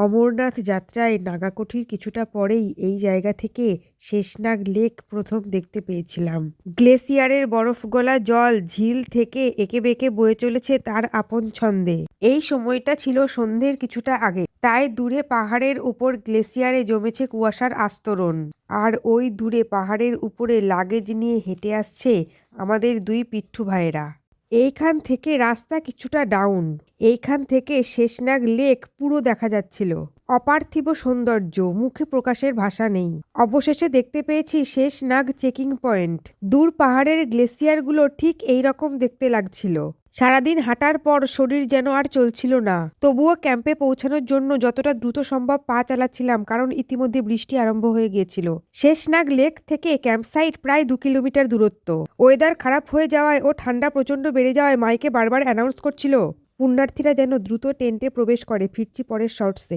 অমরনাথ যাত্রায় নাগাকুঠির কিছুটা পরেই এই জায়গা থেকে শেষনাগ লেক প্রথম দেখতে পেয়েছিলাম। গ্লেসিয়ারের বরফগলা জল ঝিল থেকে এঁকে বেঁকে বয়ে চলেছে তার আপন ছন্দে। এই সময়টা ছিল সন্ধ্যের কিছুটা আগে, তাই দূরে পাহাড়ের উপর গ্লেসিয়ারে জমেছে কুয়াশার আস্তরণ। আর ওই দূরে পাহাড়ের উপরে লাগেজ নিয়ে হেঁটে আসছে আমাদের দুই পিচ্ঠু ভাইয়েরা। এইখান থেকে রাস্তা কিছুটা ডাউন। এইখান থেকে শেষনাগ লেক পুরো দেখা যাচ্ছিল। অপার্থিব সৌন্দর্য, মুখে প্রকাশের ভাষা নেই। অবশেষে দেখতে পেয়েছি শেষনাগ চেকিং পয়েন্ট। দূর পাহাড়ের গ্লেসিয়ারগুলো ঠিক এই রকম দেখতে লাগছিল। সারাদিন হাঁটার পর শরীর যেন আর চলছিল না, তবুও ক্যাম্পে পৌঁছানোর জন্য যতটা দ্রুত সম্ভব পা চালাচ্ছিলাম, কারণ ইতিমধ্যে বৃষ্টি আরম্ভ হয়ে গিয়েছিল। শেষনাগ লেক থেকে ক্যাম্পসাইট প্রায় 2 কিলোমিটার দূরত্ব। ওয়েদার খারাপ হয়ে যাওয়ায় ও ঠান্ডা প্রচণ্ড বেড়ে যাওয়ায় মাইকে বারবার অ্যানাউন্স করছিল পুণ্যার্থীরা যেন দ্রুত টেন্টে প্রবেশ করে। ফিরছি পরের শর্টসে।